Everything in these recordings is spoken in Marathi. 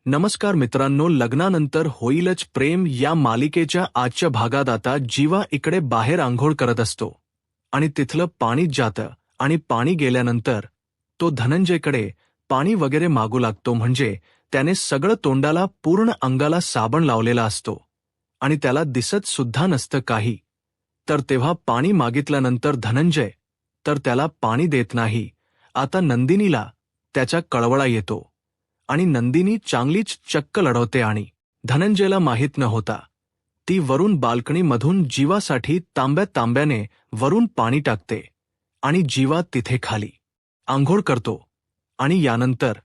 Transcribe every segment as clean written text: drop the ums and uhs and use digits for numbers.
नमस्कार मित्रांनो, लग्नानंतर होईलच प्रेम या मालिकेच्या आजच्या भागात आता जीवा इकडे बाहेर आंघोळ करत असतो आणि तिथलं पाणीच जातं आणि पाणी गेल्यानंतर तो धनंजयकडे पाणी वगैरे मागू लागतो. म्हणजे त्याने सगळं तोंडाला पूर्ण अंगाला साबण लावलेला असतो आणि त्याला दिसत सुद्धा नसतं काही. तर तेव्हा पाणी मागितल्यानंतर धनंजय तर त्याला पाणी देत नाही. आता नंदिनीला त्याचा कळवळा येतो आणि नंदिनी चांगलीच चक्क लढवते आणि धनंजयला माहीत न होता ती वरून बाल्कनीमधून जीवासाठी तांब्याने वरून पाणी टाकते आणि जीवा तिथे खाली आंघोळ करतो. आणि यानंतर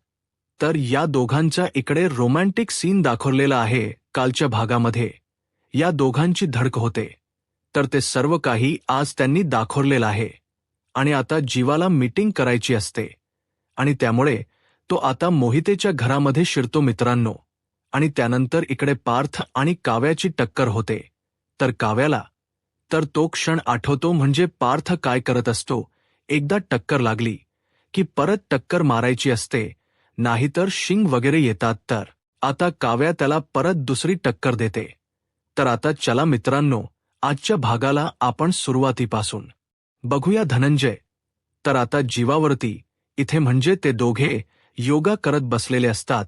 तर या दोघांचा इकडे रोमॅन्टिक सीन दाखवलेला आहे कालच्या भागामध्ये. या दोघांची धडक होते तर ते सर्व काही आज त्यांनी दाखवलेलं आहे. आणि आता जीवाला मीटिंग करायची असते आणि त्यामुळे तो आता मोहितेच्या घरामध्ये शिरतो मित्रांनो. आणि त्यानंतर इकडे पार्थ आणि काव्याची टक्कर होते. तर काव्याला तर तो क्षण आठवतो. म्हणजे पार्थ काय करत असतो, एकदा टक्कर लागली की परत टक्कर मारायची असते, नाहीतर शिंग वगैरे येतात. तर आता काव्या त्याला परत दुसरी टक्कर देते. तर आता चला मित्रांनो, आजच्या भागाला आपण सुरुवातीपासून बघूया. धनंजय तर आता जीवावरती इथे म्हणजे ते दोघे योगा करत बसलेले असतात.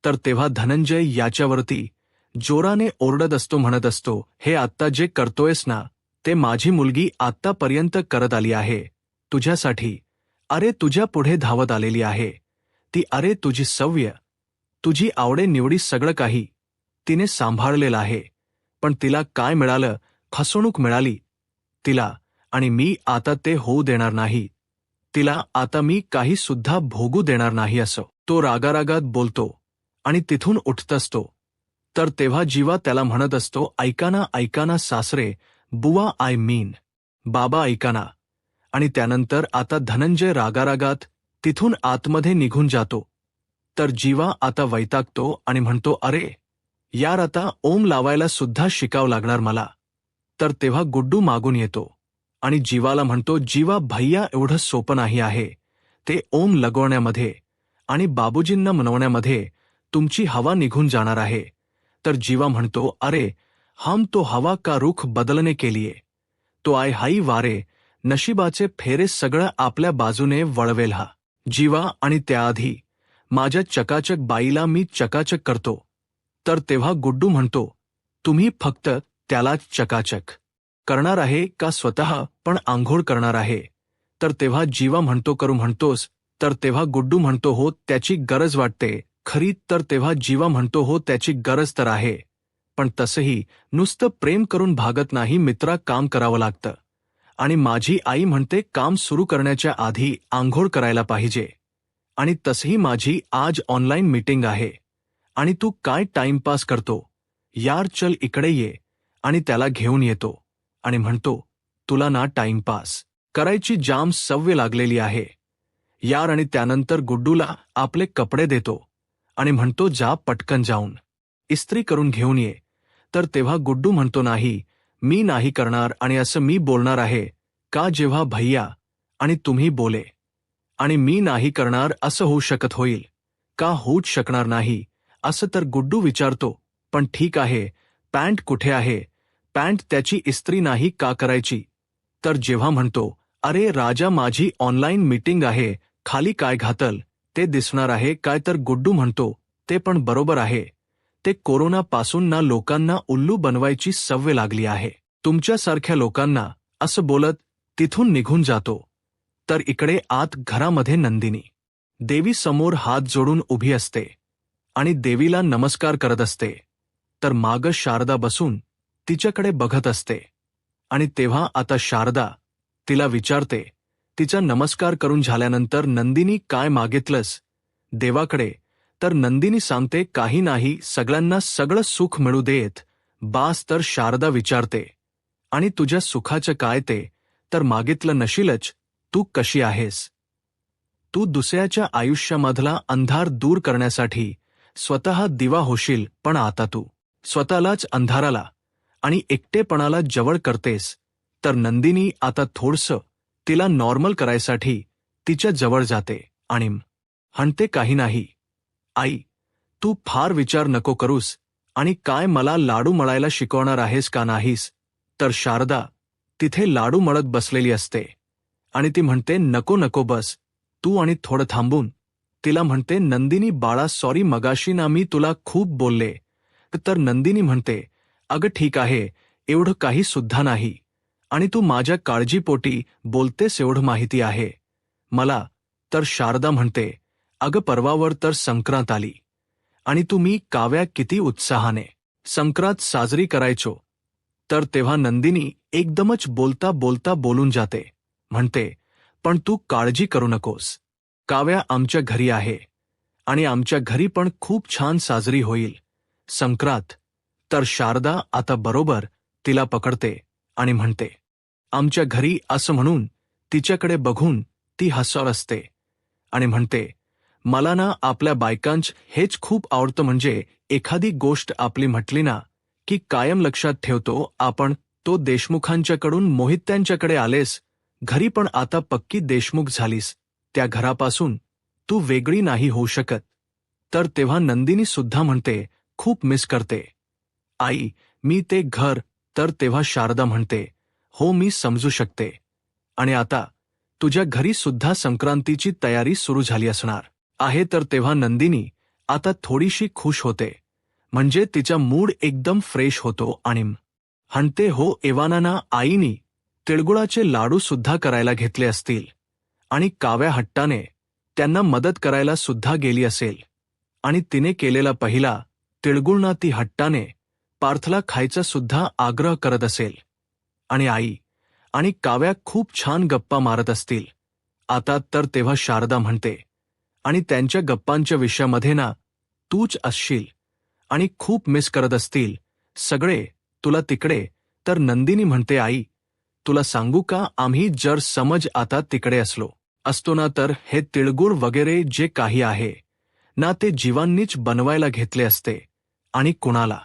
तर तेव्हा धनंजय याच्यावरती जोराने ओरडत असतो, म्हणत असतो, हे आत्ता जे करतोयस ना, ते माझी मुलगी आत्तापर्यंत करत आली आहे तुझ्यासाठी. अरे तुझ्या पुढे धावत आलेली आहे ती. अरे तुझी सवय, तुझी आवडे निवडी सगळं काही तिने सांभाळलेलं आहे. पण तिला काय मिळालं? फसवणूक मिळाली तिला. आणि मी आता ते होऊ देणार नाही. तिला आता मी काही सुद्धा भोगू देणार नाही असं तो रागारागात बोलतो आणि तिथून उठत असतो. तर तेव्हा जीवा त्याला म्हणत असतो, ऐकाना सासरे बुवा, आय मीन बाबा ऐकाना. आणि त्यानंतर आता धनंजय रागारागात तिथून आतमध्ये निघून जातो. तर जीवा आता वैतागतो आणि म्हणतो, अरे यार, आता ओम लावायला सुद्धा शिकावं लागणार मला. तर तेव्हा गुड्डू मागून येतो आणि जीवाला म्हणतो, जीवा भैया, एवढं सोपं नाही आहे ते ओम लगवण्यामध्ये आणि बाबूजींना मनवण्यामध्ये. तुमची हवा निघून जाणार आहे. तर जीवा म्हणतो, अरे हम तो हवा का रुख बदलने के लिए तो आय हाई वारे, नशिबाचे फेरे सगळं आपल्या बाजूने वळवेल हा जीवा. आणि त्याआधी माझ्या चकाचक बाईला मी चकाचक करतो. तर तेव्हा गुड्डू म्हणतो, तुम्ही फक्त त्यालाच चकाचक करणार आहे का स्वतः पण आंघोळ करणार आहे? तर तेव्हा जीवा म्हणतो, करू म्हणतोस? तर तेव्हा गुड्डू म्हणतो, हो त्याची गरज वाटते खरी. तर तेव्हा जीवा म्हणतो, हो त्याची गरज तर आहे, पण तसंही नुसतं प्रेम करून भागत नाही मित्रा, काम करावं लागतं. आणि माझी आई म्हणते काम सुरू करण्याच्या आधी आंघोळ करायला पाहिजे. आणि तसंही माझी आज ऑनलाईन मीटिंग आहे आणि तू काय टाइमपास करतो यार, चल इकडे ये. आणि त्याला घेऊन येतो आणि म्हणतो, तुला ना टाइमपास करायची जाम सवय लागलेली आहे यार. आणि त्यानंतर गुड्डूला आपले कपडे देतो आणि म्हणतो, जा पटकन जाऊन इस्त्री करून घेऊन ये. तर तेव्हा गुड्डू म्हणतो, नाही मी नाही करणार. आणि असं मी बोलणार आहे का जेव्हा भैया आणि तुम्ही बोले आणि मी नाही करणार असं होऊ शकत होईल का? होऊच शकणार नाही असं. तर गुड्डू विचारतो, पण ठीक आहे, पॅन्ट कुठे आहे? पॅन्ट त्याची इस्त्री नाही का करायची? तर जेव्हा म्हणतो, अरे राजा माझी ऑनलाईन मीटिंग आहे, खाली काय घातल ते दिसणार आहे काय? तर गुड्डू म्हणतो, ते पण बरोबर आहे, ते कोरोनापासून ना लोकांना उल्लू बनवायची सवय लागली आहे तुमच्यासारख्या लोकांना. असं बोलत तिथून निघून जातो. तर इकडे आत घरामध्ये नंदिनी देवीसमोर हात जोडून उभी असते आणि देवीला नमस्कार करत असते. तर मागं शारदा बसून तिच्याकडे बघत असते. आणि तेव्हा आता शारदा तिला विचारते, तिचा नमस्कार करून झाल्यानंतर, नंदिनी काय मागितलंस देवाकडे? तर नंदिनी सांगते, काही नाही, सगळ्यांना सगळं सुख मिळू देत बास. तर शारदा विचारते, आणि तुझ्या सुखाचं काय ते? तर मागितलं नशीलच. तू कशी आहेस? तू दुसऱ्याच्या आयुष्यामधला अंधार दूर करण्यासाठी स्वतः दिवा होशील, पण आता तू स्वतःलाच अंधाराला आणि एकटेपणाला जवळ करतेस. तर नंदिनी आता थोडंसं तिला नॉर्मल करायसाठी तिच्या जवळ जाते आणि म्हणते, काही नाही आई, तू फार विचार नको करूस आणि काय मला लाडू मळायला शिकवणार आहेस का नाहीस. तर शारदा तिथे लाडू मळत बसलेली असते आणि ती म्हणते नको नको बस तू, आणि थोडं थांबून तिला म्हणते नंदिनी बाळा सॉरी मगाशी ना मी तुला खूप बोलले. तर नंदिनी म्हणते अगं ठीक आहे, एवढं काही सुद्धा नाही, आणि तू माझ्या काळजीपोटी बोलतेस एवढं माहिती आहे मला. तर शारदा म्हणते अगं परवावर तर संक्रांत आली आणि तुम्ही काव्या किती उत्साहाने संक्रांत साजरी करायचो. तर तेव्हा नंदिनी एकदमच बोलता बोलता बोलून जाते, म्हणते पण तू काळजी करू नकोस, काव्या आमच्या घरी आहे आणि आमच्या घरी पण खूप छान साजरी होईल संक्रांत. तर शारदा आता बरोबर तिला पकडते आणि म्हणते आमच्या घरी असं म्हणून तिच्याकडे बघून ती हसत असते आणि म्हणते मला ना आपल्या बायकांच हेच खूप आवडतं, म्हणजे एखादी गोष्ट आपली म्हटली ना की कायम लक्षात ठेवतो आपण. तो देशमुखांच्याकडून मोहित्यांच्याकडे आलेस, घरी पण आता पक्की देशमुख झालीस, त्या घरापासून तू वेगळी नाही होऊ शकत. तर तेव्हा नंदिनी सुद्धा म्हणते खूप मिस करते आई मी ते घर. तर तेव्हा शारदा म्हणते हो मी समजू शकते, आणि आता तुझ्या घरी सुद्धा संक्रांतीची तयारी सुरू झाली असणार आहे. तर तेव्हा नंदिनी आता थोडीशी खुश होते, म्हणजे तिचा मूड एकदम फ्रेश होतो आणि म्हणते हो एवानाना आईनी तिळगुळाचे लाडू सुद्धा करायला घेतले असतील आणि काव्या हट्टाने त्यांना मदत करायला सुद्धा गेली असेल आणि तिने केलेला पहिला तिळगुळना ती हट्टाने पार्थला खायचा सुद्धा आग्रह करत असेल आणि आई आणि काव्या खूप छान गप्पा मारत असतील आता. तर तेव्हा शारदा म्हणते आणि त्यांच्या गप्पांच्या विषयामध्ये ना तूच असशील आणि खूप मिस करत असतील सगळे तुला तिकडे. तर नंदिनी म्हणते आई तुला सांगू का आम्ही जर समज आता तिकडे असतो ना तर हे तिळगुळ वगैरे जे काही आहे ना ते जीवांनीच बनवायला घेतले असते आणि कुणाला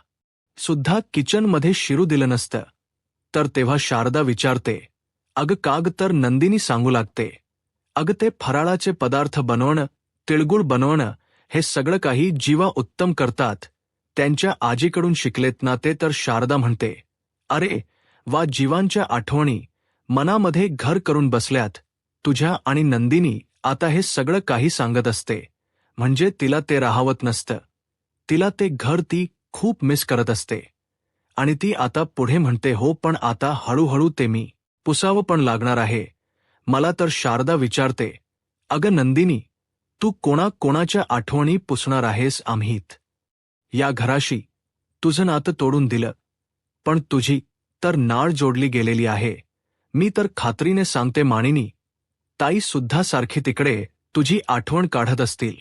सुद्धा किचनमध्ये शिरू दिलं नसतं. तर तेव्हा शारदा विचारते अगं काग. तर नंदिनी सांगू लागते अगं ते फराळाचे पदार्थ बनवणं, तिळगुळ बनवणं हे सगळं काही जीवा उत्तम करतात, त्यांच्या आजीकडून शिकलेत ना ते. तर शारदा म्हणते अरे वा जीवांच्या आठवणी मनामध्ये घर करून बसल्यात तुझ्या. आणि नंदिनी आता हे सगळं काही सांगत असते, म्हणजे तिला ते राहावत नसतं, तिला ते घर ती खूप मिस करत असते. आणि ती आता पुढे म्हणते हो पण आता हळूहळू ते मी पुसावं पण लागणार आहे मला. तर शारदा विचारते अगं नंदिनी तू कोणाच्या आठवणी पुसणार आहेस. आम्हीत या घराशी तुझं नातं तोडून दिलं, पण तुझी तर नाळ जोडली गेलेली आहे. मी तर खात्रीने सांगते मानिनी ताई सुद्धा सारखी तिकडे तुझी आठवण काढत असतील,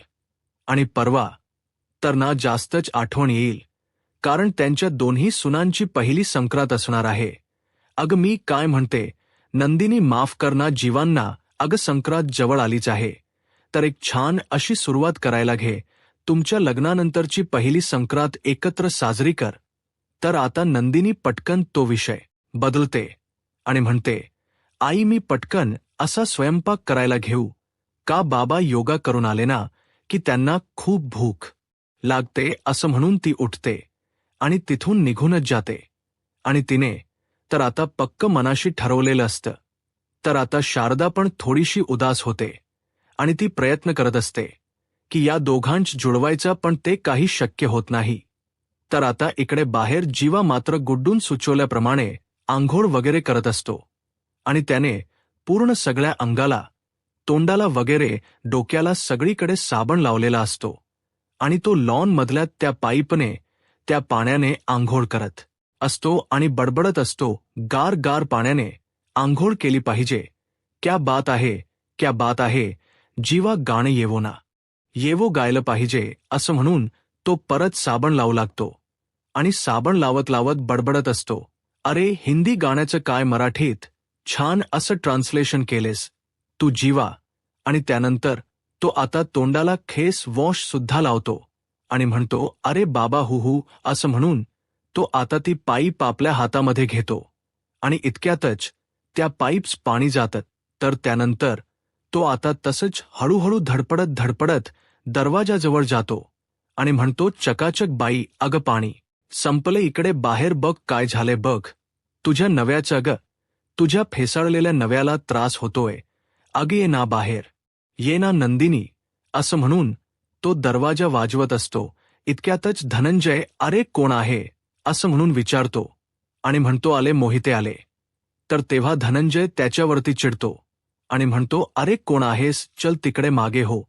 आणि परवा तर ना जास्तच आठवण येईल, कारण त्यांच्या दोन्ही सुनांची पहिली संक्रांत असणार आहे. अगं मी काय म्हणते नंदिनी माफ कर ना जीवांना. अगं संक्रांत जवळ आलीच आहे, तर एक छान अशी सुरुवात करायला घे. तुमच्या लग्नानंतरची पहिली संक्रांत एकत्र साजरी कर. तर आता नंदिनी पटकन तो विषय बदलते आणि म्हणते आई मी पटकन असा स्वयंपाक करायला घेऊ का. बाबा योगा करून आले ना की त्यांना खूप भूक लागते असं म्हणून ती उठते आणि तिथून निघूनच जाते. आणि तिने तर आता पक्क मनाशी ठरवलेलं असतं. तर आता शारदा पण थोडीशी उदास होते आणि ती प्रयत्न करत असते की या दोघांच जुळवायचा, पण ते काही शक्य होत नाही. तर आता इकडे बाहेर जीवा मात्र गुड्डून सुचवल्याप्रमाणे आंघोळ वगैरे करत असतो आणि त्याने पूर्ण सगळ्या अंगाला, तोंडाला वगैरे डोक्याला सगळीकडे साबण लावलेला असतो आणि तो लॉनमधल्या त्या पाईपने त्या पाण्याने आंघोळ करत असतो आणि बडबडत असतो गार गार पाण्याने आंघोळ केली पाहिजे. क्या बात आहे, क्या बात आहे, जीवा गाणं येवो ना येवो गायलं पाहिजे असं म्हणून तो परत साबण लावू लागतो आणि साबण लावत लावत बडबडत असतो अरे हिंदी गाण्याचं काय मराठीत छान असं ट्रान्सलेशन केलेस तू जीवा. आणि त्यानंतर तो आता तोंडाला खेस वॉश सुद्धा लावतो आणि म्हणतो अरे बाबा हुहू असं म्हणून तो आता ती पाईप आपल्या हातामध्ये घेतो आणि इतक्यातच त्या पाईप्स पाणी जातात. तर त्यानंतर तो आता तसंच हळूहळू धडपडत धडपडत दरवाजाजवळ जातो आणि म्हणतो, चकाचक बाई, अगं पाणी संपले, इकडे बाहेर बघ काय झाले बघ. तुझ्या नव्याचं ग, तुझ्या फेसाळलेल्या नव्याला त्रास होतोय. अगं ये ना बाहेर, ये ना नंदिनी. असं म्हणून तो दरवाजा वाजवत असतो. इतक्यातच धनंजय, अरे कोण आहे असं म्हणून विचारतो आणि म्हणतो, आले मोहिते आले. तर तेव्हा धनंजय त्याच्यावरती चिडतो आणि म्हणतो, अरे कोण आहेस, चल तिकडे मागे हो.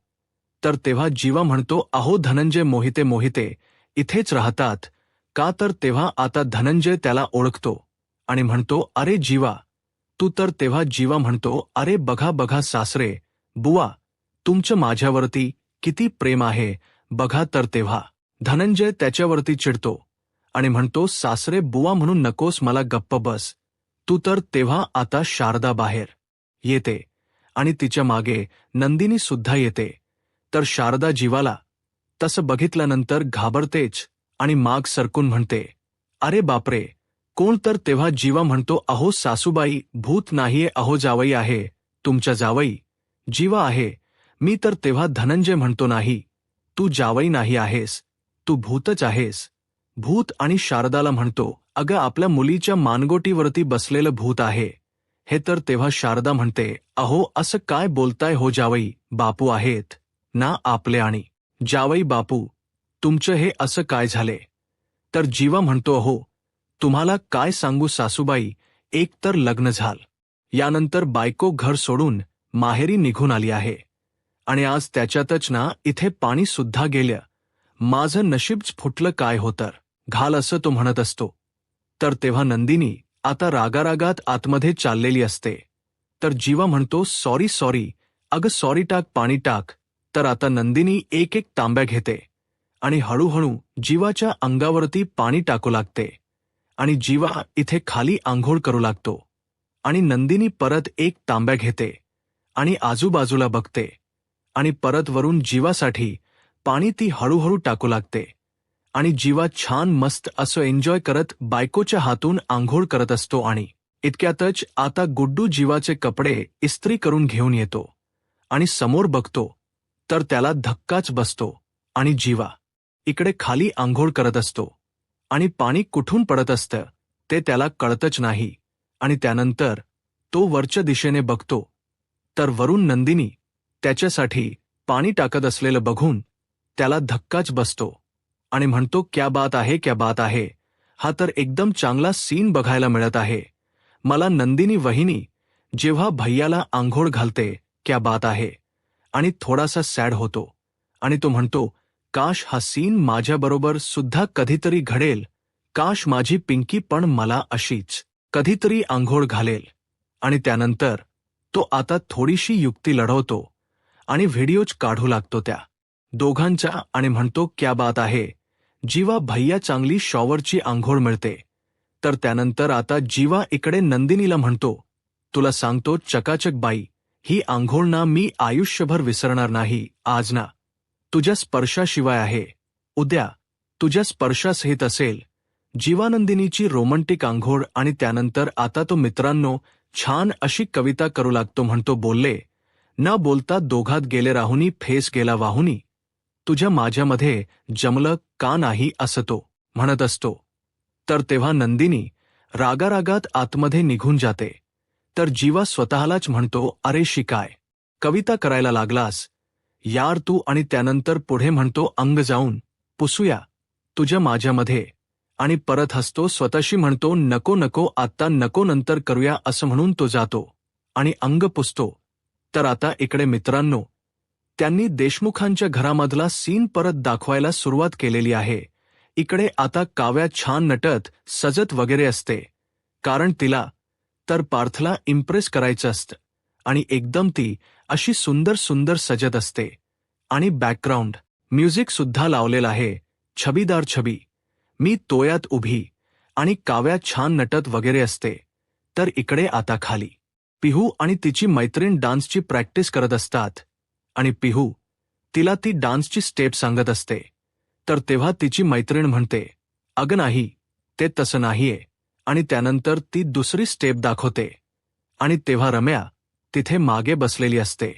तर तेव्हा जीवा म्हणतो, अहो धनंजय, मोहिते इथेच राहतात का. तर तेव्हा आता धनंजय त्याला ओळखतो आणि म्हणतो, अरे जीवा तू. तर तेव्हा जीवा म्हणतो, अरे बघा बघा सासरे बुवा, तुमचं माझ्यावरती किती प्रेम आहे बघा. तर तेव्हा धनंजय त्याच्यावरती चिडतो आणि म्हणतो, सासरे बुवा म्हणून नकोस मला, गप्प बस तू. तर तेव्हा आता शारदा बाहेर येते आणि तिच्या मागे नंदिनी सुद्धा येते. तर शारदा जीवाला तसं बघितल्यानंतर घाबरतेच आणि माग सरकून म्हणते, अरे बापरे कोण. तर तेव्हा जीवा म्हणतो, अहो सासूबाई, भूत नाहीये, अहो जावई आहे, तुमच्या जावई जीवा आहे मी. तर तेव्हा धनंजय म्हणतो, नाही तू जावई नाही आहेस, तू भूतच आहेस, भूत. आणि शारदाला म्हणतो, अगं आपल्या मुलीच्या मानगोटीवरती बसलेलं भूत आहे हे. तर तेव्हा शारदा म्हणते, अहो असं काय बोलताय हो, जावई बापू आहेत ना आपले, आणि जावई बापू तुमचं हे असं काय झाले. तर जीवा म्हणतो, अहो तुम्हाला काय सांगू सासूबाई, एक तर लग्न झालं, यानंतर बायको घर सोडून माहेरी निघून आली आहे आणि आज त्याच्यातच ना इथे पाणी सुद्धा गेलं. माझं नशीबच फुटलं काय होतं घाल, असं तो म्हणत असतो. तर तेव्हा नंदिनी आता रागारागात आतमध्ये चाललेली असते. तर जीवा म्हणतो, सॉरी अगं सॉरी, टाक पाणी टाक. तर आता नंदिनी एक एक तांब्या घेते आणि हळूहळू जीवाच्या अंगावरती पाणी टाकू लागते आणि जीवा इथे खाली आंघोळ करू लागतो. आणि नंदिनी परत एक तांब्या घेते आणि आजूबाजूला बघते आणि परत वरून जीवासाठी पाणी ती हळूहळू टाकू लागते. आणि जीवा छान मस्त असं एन्जॉय करत बायकोच्या हातून आंघोळ करत असतो. आणि इतक्यातच आता गुड्डू जीवाचे कपडे इस्त्री करून घेऊन येतो आणि समोर बघतो तर त्याला धक्काच बसतो आणि जीवा इकडे खाली आंघोळ करत असतो आणि पाणी कुठून पडत असतं ते त्याला कळतच नाही. आणि त्यानंतर तो वरच्या दिशेने बघतो तर वरून नंदिनी त्याच्यासाठी पाणी टाकत असलेलं बघून त्याला धक्काच बसतो आणि म्हणतो, क्या बात आहे, हा तर एकदम चांगला सीन बघायला मिळत आहे मला. नंदिनी वहिनी जेव्हा भैयाला आंघोळ घालते, क्या बात आहे. आणि थोडासा सॅड होतो आणि तो म्हणतो, काश हा सीन माझ्याबरोबर सुद्धा कधीतरी घडेल, काश माझी पिंकी पण मला अशीच कधीतरी आंघोळ घालेल. आणि त्यानंतर तो आता थोडीशी युक्ती लढवतो आणि व्हिडिओज काढू लागतो त्या दोघांच्या आणि म्हणतो, क्या बात आहे जीवा भैया, चांगली शॉवरची आंघोळ मिळते. तर त्यानंतर आता जीवा इकडे नंदिनीला म्हणतो, तुला सांगतो चकाचक बाई, ही आंघोळ ना मी आयुष्यभर विसरणार नाही. आज ना तुझ्या स्पर्शाशिवाय आहे, उद्या तुझ्या स्पर्शासहित असेल. जीवानंदिनीची रोमंटिक आंघोळ. आणि त्यानंतर आता तो मित्रांनो छान अशी कविता करू लागतो. म्हणतो, बोलले न बोलता दोघात गेले राहुनी, फेस गेला वाहुनी, तुझ्या माझ्यामध्ये जमलं का नाही, असं तो म्हणत असतो. तर तेव्हा नंदिनी रागारागात आतमध्ये निघून जाते. तर जीवा स्वतःलाच म्हणतो, अरे शिकाय कविता करायला लागलास यार तू. आणि त्यानंतर पुढे म्हणतो, अंग जाऊन पुसूया तुझ्या माझ्यामध्ये. आणि परत हसतो स्वतःशी, म्हणतो, नको आत्ता नको, नंतर करूया, असं म्हणून तो जातो आणि अंग पुसतो. तर आता इकडे मित्रांनो त्यांनी देशमुखांच्या घरामधला सीन परत दाखवायला सुरुवात केलेली आहे. इकडे आता काव्या छान नटत सजत वगैरे असते, कारण तिला तर पार्थला इम्प्रेस करायचं असतं आणि एकदम ती अशी सुंदर सजत असते. आणि बॅकग्राऊंड म्युझिक सुद्धा लावलेलं आहे, छबीदार छबी, मी तोयात उभी. आणि काव्या छान नटत वगैरे असते. तर इकडे आता खाली पिहू आणि तिची मैत्रीण डान्सची प्रॅक्टिस करत असतात आणि पिहू तिला ती डान्सची स्टेप सांगत असते. तर तेव्हा तिची मैत्रीण म्हणते, अगं नाही, ते तसं नाहीये. आणि त्यानंतर ती दुसरी स्टेप दाखवते आणि तेव्हा रम्या तिथे मागे बसलेली असते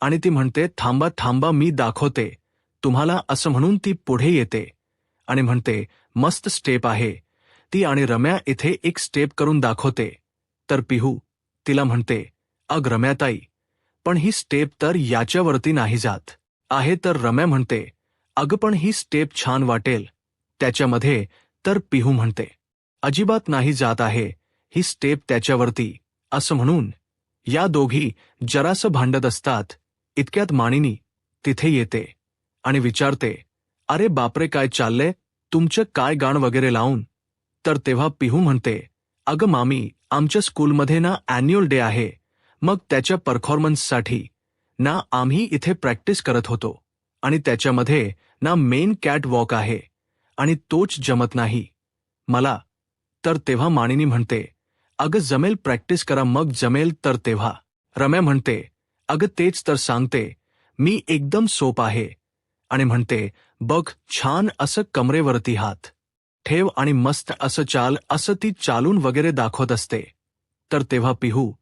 आणि ती म्हणते, थांबा मी दाखवते, तुम्हाला असं म्हणून ती पुढे येते आणि म्हणते, मस्त स्टेप आहे ती, आणि रम्या इथे एक स्टेप करून दाखवते. तर पिहू तिला म्हणते, अग रम्याताई, पण ही स्टेप तर याच्यावरती नाही जात आहे. तर रम्या म्हणते, अगं पण ही स्टेप छान वाटेल त्याच्यामध्ये. तर पिहू म्हणते, अजिबात नाही जात आहे ही स्टेप त्याच्यावरती. असं म्हणून या दोघी जरासं भांडत असतात. इतक्यात मानिनी तिथे येते आणि विचारते, अरे बापरे, काय चाललंय तुमचं, काय गाण वगैरे लावून? तर तेव्हा पिहू म्हणते, अगं मामी, आमच्या स्कूलमध्ये ना ॲन्युअल डे आहे, मग त्याच्या परफॉर्मन्ससाठी ना आम्ही इथे प्रॅक्टिस करत होतो, आणि त्याच्यामध्ये ना मेन कॅट वॉक आहे, आणि तोच जमत नाही मला. तर तेव्हा मानिनी म्हणते, अगं जमेल, प्रॅक्टिस करा मग जमेल. तर तेव्हा रम्या म्हणते, अगं तेच तर सांगते मी, एकदम सोप आहे. आणि म्हणते, बघ, छान असं कमरेवरती हात ठेव आणि मस्त असं चाल. असं ती चालून वगैरे दाखवत असते. तर तेव्हा पिहू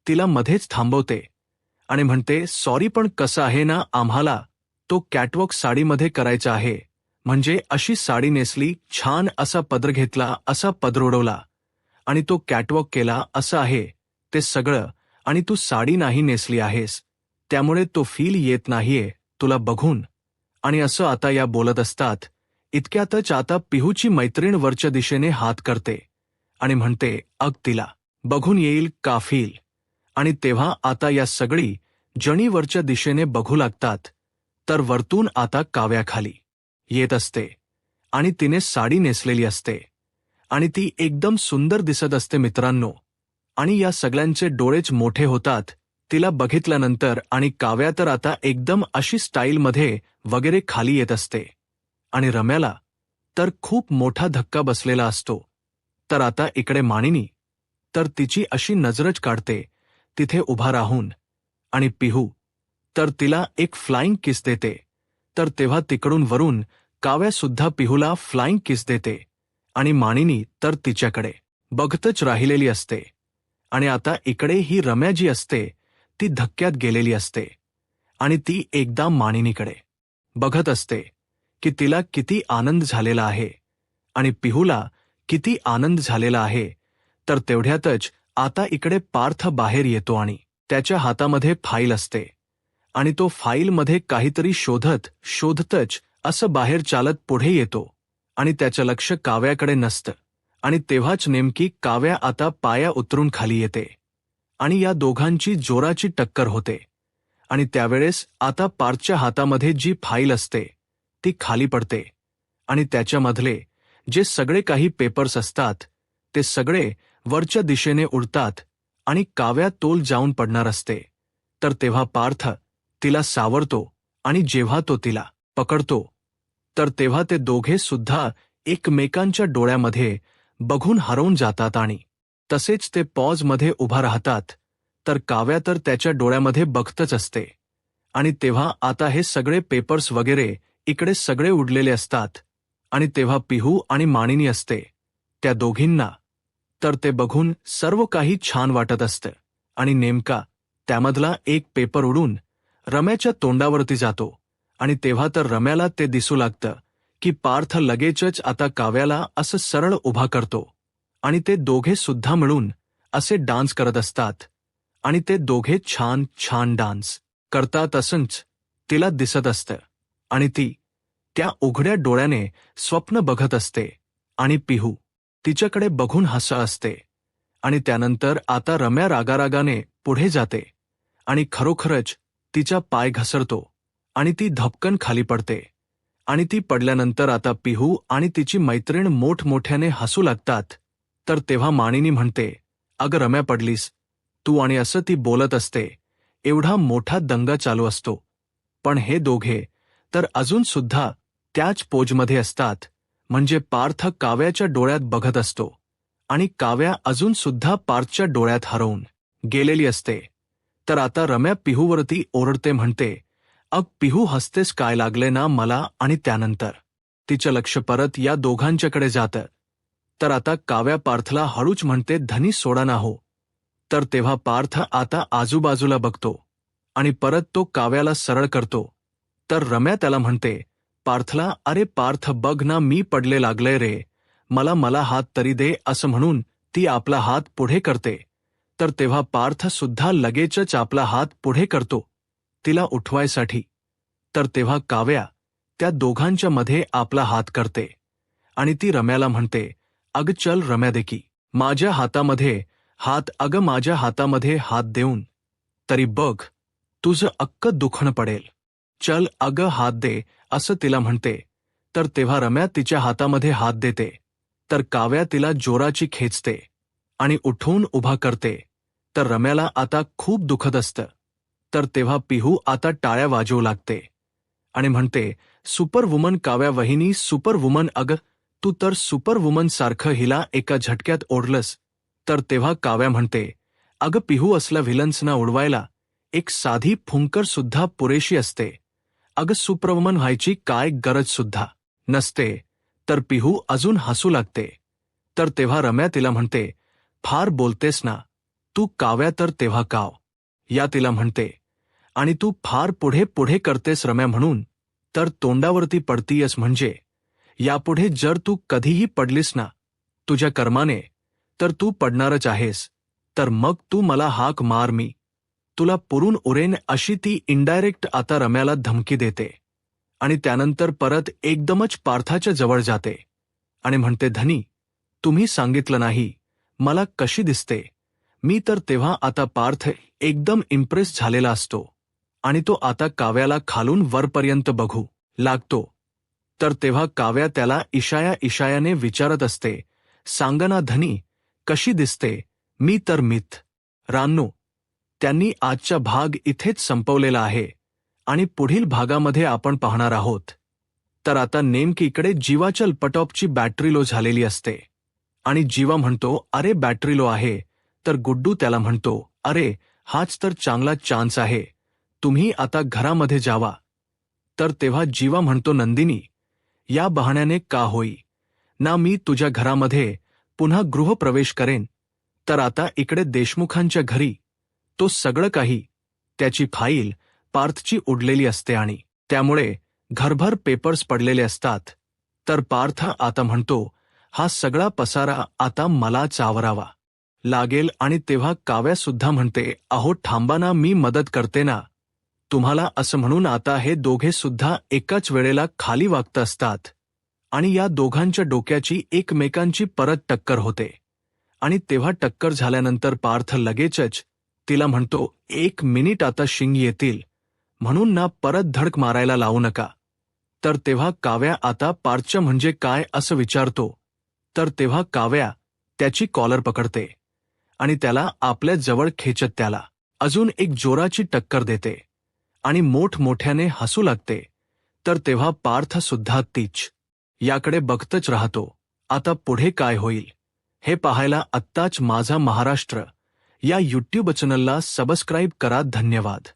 तिला मध्येच थांबवते आणि म्हणते, सॉरी, पण कसं आहे ना, आम्हाला तो कॅटवॉक साडीमध्ये करायचा आहे. म्हणजे अशी साडी नेसली, छान असा पदर घेतला, असा पदर उडवला आणि तो कॅटवॉक केला, असं आहे ते सगळं. आणि तू साडी नाही नेसली आहेस, त्यामुळे तो फील येत नाहीये तुला बघून. आणि असं आता या बोलत असतात. इतक्यातच आता पिहूची मैत्रीण वरच्या दिशेने हात करते आणि म्हणते, अग तिला बघून येईल का फील? आणि तेव्हा आता या सगळी जणी वरच्या दिशेने बघू लागतात. तर वरतून आता काव्या खाली येत असते आणि तिने साडी नेसलेली असते आणि ती एकदम सुंदर दिसत असते मित्रांनो. आणि या सगळ्यांचे डोळेच मोठे होतात तिला बघितल्यानंतर. आणि काव्या तर आता एकदम अशी स्टाईलमध्ये वगैरे खाली येत असते. आणि रम्याला तर खूप मोठा धक्का बसलेला असतो. तर आता इकडे मानिनी तर तिची अशी नजरच काढते तिथे उभा राहून. आणि पिहू तर तिला एक फ्लाइंग किस देते. तर तेव्हा तिकडून वरून काव्या सुद्धा पिहूला फ्लाइंग किस देते. आणि मानिनी तर तिच्याकडे बघतच राहिलेली असते. आणि आता इकडे ही रम्या जी असते ती धक्क्यात गेलेली असते आणि ती एकदा मानिनीकडे बघत असते की तिला किती आनंद झालेला आहे आणि पिहूला किती आनंद झालेला आहे. तर तेवढ्यातच आता इकडे पार्थ बाहेर येतो आणि त्याच्या हातामध्ये फाईल असते आणि तो फाईलमध्ये काहीतरी शोधतच असं बाहेर चालत पुढे येतो आणि त्याचं लक्ष काव्याकडे नसतं. आणि तेव्हाच नेमकी काव्या आता पाया उतरून खाली येते आणि या दोघांची जोराची टक्कर होते. आणि त्यावेळेस आता पार्थच्या हातामध्ये जी फाईल असते ती खाली पडते आणि त्याच्यामधले जे सगळे काही पेपर्स असतात ते सगळे वरच्या दिशेने उडतात आणि काव्या तोल जाऊन पडणार असते. तर तेव्हा पार्थ तिला सावरतो आणि जेव्हा तो तिला पकडतो तर तेव्हा ते दोघे सुद्धा एकमेकांच्या डोळ्यामध्ये बघून हरवून जातात आणि तसेच ते पॉजमध्ये उभा राहतात. तर काव्या तर त्याच्या डोळ्यामध्ये बघतच असते. आणि तेव्हा आता हे सगळे पेपर्स वगैरे इकडे सगळे उडलेले असतात आणि तेव्हा पिहू आणि मानिनी असते त्या दोघींना. तर ते बघून सर्व काही छान वाटत असतं आणि नेमका त्यामधला एक पेपर उडून रम्याच्या तोंडावरती जातो. आणि तेव्हा तर रम्याला ते दिसू लागतं की पार्थ लगेचच आता काव्याला असं सरळ उभा करतो आणि ते दोघे सुद्धा मिळून असे डान्स करत असतात आणि ते दोघे छान छान डान्स करतात असंच तिला दिसत असतं. आणि ती त्या उघड्या डोळ्याने स्वप्न बघत असते आणि पिहू तिच्याकडे बघून हसत असते. आणि त्यानंतर आता रम्या रागारागाने पुढे जाते आणि खरोखरच तिचा पाय घसरतो आणि ती धपकन खाली पडते. आणि ती पडल्यानंतर आता पिहू आणि तिची मैत्रीण मोठमोठ्याने हसू लागतात. तर तेव्हा मानिनी म्हणते, अगं रम्या, पडलीस तू? आणि असं ती बोलत असते. एवढा मोठा दंगा चालू असतो पण हे दोघे तर अजून सुद्धा त्याच पोजमध्ये असतात. म्हणजे पार्थ काव्याच्या डोळ्यात बघत असतो आणि काव्या अजून सुद्धा पार्थच्या डोळ्यात हरवून गेलेली असते. तर आता रम्या पिहूवरती ओरडते, म्हणते, अग पिहू, हसतेस काय, लागले ना मला? आणि त्यानंतर तिचं लक्ष परत या दोघांच्याकडे जातं. तर आता काव्या पार्थला हळूच म्हणते, धनी सोडा ना हो. तर तेव्हा पार्थ आता आजूबाजूला बघतो आणि परत तो काव्याला सरळ करतो. तर रम्या त्याला म्हणते, पार्थला, अरे पार्थ बघ ना, मी पडले लागले रे, मला मला हात तरी दे, असं म्हणून ती आपला हात पुढे करते. तर तेव्हा पार्थ सुद्धा लगेचच आपला हात पुढे करतो तिला उठवायसाठी. तर तेव्हा काव्या त्या दोघांच्या मध्ये आपला हात करते आणि ती रम्याला म्हणते, अग चल रम्या दे की माझ्या हातामध्ये हात, अगं माझ्या हातामध्ये हात देऊन तरी बघ, तुझं अक्क दुखणं पडेल, चल अगं हात दे, असं तिला म्हणते. तर तेव्हा रम्या तिच्या हातामध्ये हात देते. तर काव्या तिला जोराची खेचते आणि उठवून उभा करते. तर रम्याला आता खूप दुखत असतं. तर तेव्हा पिहू आता टाळ्या वाजवू लागते आणि म्हणते, सुपरवुमन काव्या वहिनी, सुपरवुमन, अगं तू तर सुपरवुमन सारखं हिला एका झटक्यात ओढलंस. तर तेव्हा काव्या म्हणते, अगं पिहू, असल्या व्हिलन्सना उडवायला एक साधी फुंकर सुद्धा पुरेशी असते, अगं सुपरवुमन व्हायची काय गरज सुद्धा नसते. तर पिहू अजून हसू लागते. तर तेव्हा रम्या तिला म्हणते, फार बोलतेस ना तू काव्या. तर तेव्हा काव या तिला म्हणते, आणि तू फार पुढे पुढे करतेस रम्या, म्हणून तर तोंडावरती पडतीयस, म्हणजे यापुढे जर तू कधीही पडलीस ना तुझ्या कर्माने, तर तू पडणारच आहेस. तर मग तू मला हाक मार, मी तुला पुरून उरेन, अशी ती इनडायरेक्ट आता रम्याला धमकी देते. आणि त्यानंतर परत एकदमच पार्थाच्या जवळ जाते आणि म्हणते, धनी, तुम्ही सांगितलं नाही मला कशी दिसते मी. तर तेव्हा आता पार्थ एकदम इम्प्रेस झालेला असतो आणि तो आता काव्याला खालून वरपर्यंत बघू लागतो. तर तेव्हा काव्या त्याला इशायाने विचारत असते, सांगना धनी, कशी दिसते मी. तर रानू, त्यांनी आजचा भाग इथेच संपवलेला आहे आणि पुढील भागामध्ये आपण पाहणार आहोत. तर आता नेमकी इकडे जीवाचल पटॉपची बॅटरी लो झालेली असते आणि जीवा म्हणतो, अरे बॅटरी लो आहे. तर गुड्डू त्याला म्हणतो, अरे हाच तर चांगला चान्स आहे, तुम्ही आता घरामध्ये जावा. तर तेव्हा जीवा म्हणतो, नंदिनी, या बहाण्याने का होई ना मी तुझ्या घरामध्ये पुन्हा गृहप्रवेश करेन. तर आता इकडे देशमुखांच्या घरी तो सगळं काही, त्याची फाईल पार्थची उडलेली असते आणि त्यामुळे घरभर पेपर्स पडलेले असतात. तर पार्थ आता म्हणतो, हा सगळा पसारा आता मलाच आवरावा लागेल. आणि तेव्हा काव्या सुद्धा म्हणते, अहो थांबा ना, मी मदत करते ना तुम्हाला, असं म्हणून आता हे दोघे सुद्धा एकाच वेळेला खाली वागत असतात आणि या दोघांच्या डोक्याची एकमेकांची परत टक्कर होते. आणि तेव्हा टक्कर झाल्यानंतर पार्थ लगेचच तिला म्हणतो, एक मिनिट, आता शिंग येतील म्हणून ना परत धडक मारायला लावू नका. तर तेव्हा काव्या आता पार्थच्या म्हणजे काय असं विचारतो. तर तेव्हा काव्या त्याची कॉलर पकडते आणि त्याला आपल्या जवळ खेचत त्याला अजून एक जोराची टक्कर देते आणि मोठमोठ्याने हसू लागते. तर तेव्हा पार्थ सुद्धा तीच याकडे बघतच राहतो. आता पुढे काय होईल हे पाहायला आत्ताच माझा महाराष्ट्र या यूट्यूब चॅनलला सबस्क्राईब करा. धन्यवाद.